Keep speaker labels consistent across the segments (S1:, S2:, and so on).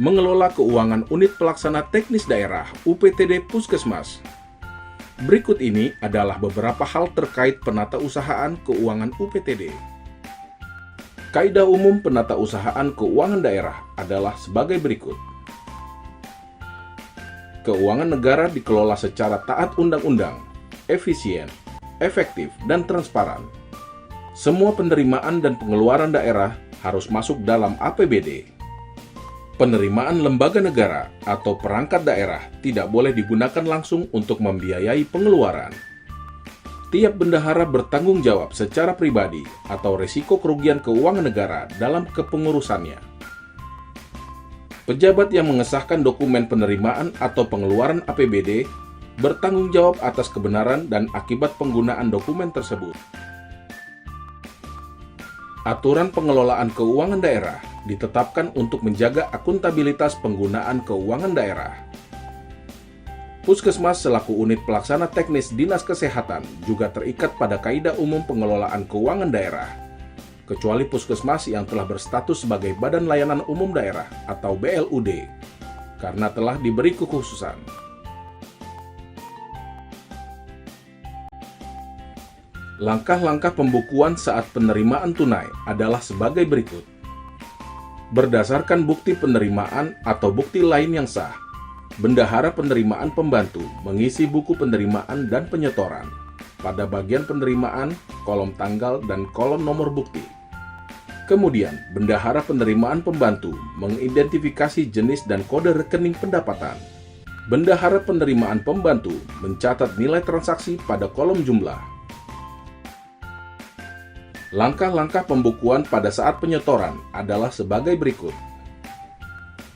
S1: Mengelola keuangan unit pelaksana teknis daerah UPTD Puskesmas. Berikut ini adalah beberapa hal terkait penatausahaan keuangan UPTD. Kaidah umum penatausahaan keuangan daerah adalah sebagai berikut. Keuangan negara dikelola secara taat undang-undang, efisien, efektif, dan transparan. Semua penerimaan dan pengeluaran daerah harus masuk dalam APBD. Penerimaan lembaga negara atau perangkat daerah tidak boleh digunakan langsung untuk membiayai pengeluaran. Tiap bendahara bertanggung jawab secara pribadi atau risiko kerugian keuangan negara dalam kepengurusannya. Pejabat yang mengesahkan dokumen penerimaan atau pengeluaran APBD bertanggung jawab atas kebenaran dan akibat penggunaan dokumen tersebut. Aturan pengelolaan keuangan daerah ditetapkan untuk menjaga akuntabilitas penggunaan keuangan daerah. Puskesmas selaku unit pelaksana teknis Dinas Kesehatan juga terikat pada Kaidah Umum Pengelolaan Keuangan Daerah, kecuali puskesmas yang telah berstatus sebagai Badan Layanan Umum Daerah atau BLUD, karena telah diberi kekhususan. Langkah-langkah pembukuan saat penerimaan tunai adalah sebagai berikut. Berdasarkan bukti penerimaan atau bukti lain yang sah, bendahara penerimaan pembantu mengisi buku penerimaan dan penyetoran pada bagian penerimaan, kolom tanggal, dan kolom nomor bukti. Kemudian, bendahara penerimaan pembantu mengidentifikasi jenis dan kode rekening pendapatan. Bendahara penerimaan pembantu mencatat nilai transaksi pada kolom jumlah. Langkah-langkah pembukuan pada saat penyetoran adalah sebagai berikut.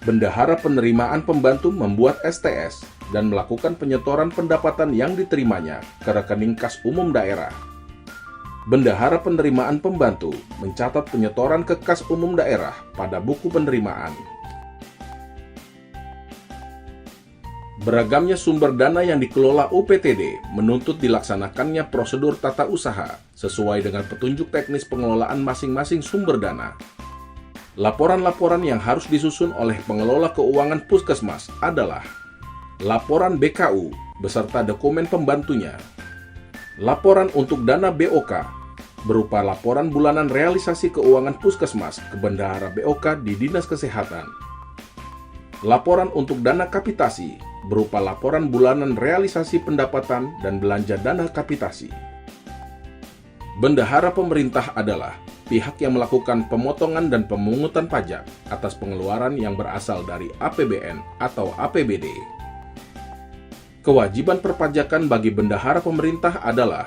S1: Bendahara penerimaan pembantu membuat STS dan melakukan penyetoran pendapatan yang diterimanya ke rekening kas umum daerah. Bendahara penerimaan pembantu mencatat penyetoran ke kas umum daerah pada buku penerimaan. Beragamnya sumber dana yang dikelola UPTD menuntut dilaksanakannya prosedur tata usaha sesuai dengan petunjuk teknis pengelolaan masing-masing sumber dana. Laporan-laporan yang harus disusun oleh pengelola keuangan puskesmas adalah laporan BKU beserta dokumen pembantunya, laporan untuk dana BOK berupa laporan bulanan realisasi keuangan puskesmas ke bendahara BOK di Dinas Kesehatan, laporan untuk dana kapitasi berupa laporan bulanan realisasi pendapatan dan belanja dana kapitasi. Bendahara pemerintah adalah pihak yang melakukan pemotongan dan pemungutan pajak atas pengeluaran yang berasal dari APBN atau APBD. Kewajiban perpajakan bagi bendahara pemerintah adalah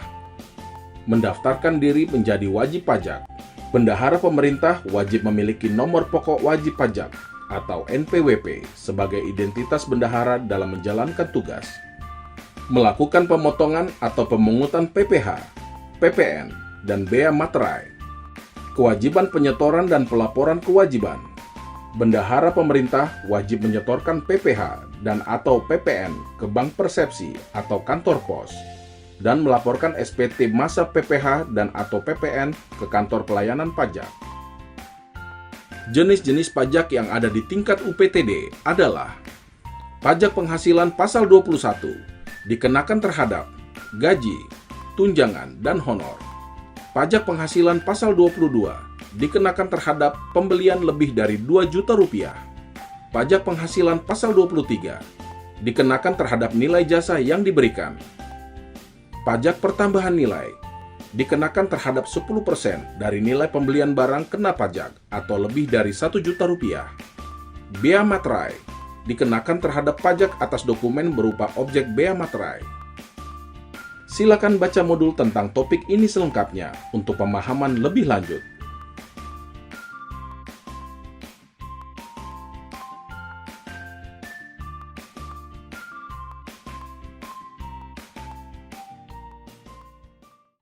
S1: mendaftarkan diri menjadi wajib pajak. Bendahara pemerintah wajib memiliki nomor pokok wajib pajak atau NPWP sebagai identitas bendahara dalam menjalankan tugas. Melakukan pemotongan atau pemungutan PPH, PPN, dan bea materai. Kewajiban penyetoran dan pelaporan kewajiban. Bendahara pemerintah wajib menyetorkan PPH dan atau PPN ke Bank Persepsi atau kantor pos dan melaporkan SPT masa PPH dan atau PPN ke kantor pelayanan pajak. Jenis-jenis pajak yang ada di tingkat UPTD adalah pajak penghasilan pasal 21 dikenakan terhadap gaji, tunjangan, dan honor. Pajak penghasilan pasal 22 dikenakan terhadap pembelian lebih dari 2 juta rupiah. Pajak penghasilan pasal 23 dikenakan terhadap nilai jasa yang diberikan. Pajak pertambahan nilai dikenakan terhadap 10% dari nilai pembelian barang kena pajak atau lebih dari 1 juta rupiah. Bea materai dikenakan terhadap pajak atas dokumen berupa objek bea materai. Silakan baca modul tentang topik ini selengkapnya untuk pemahaman lebih lanjut.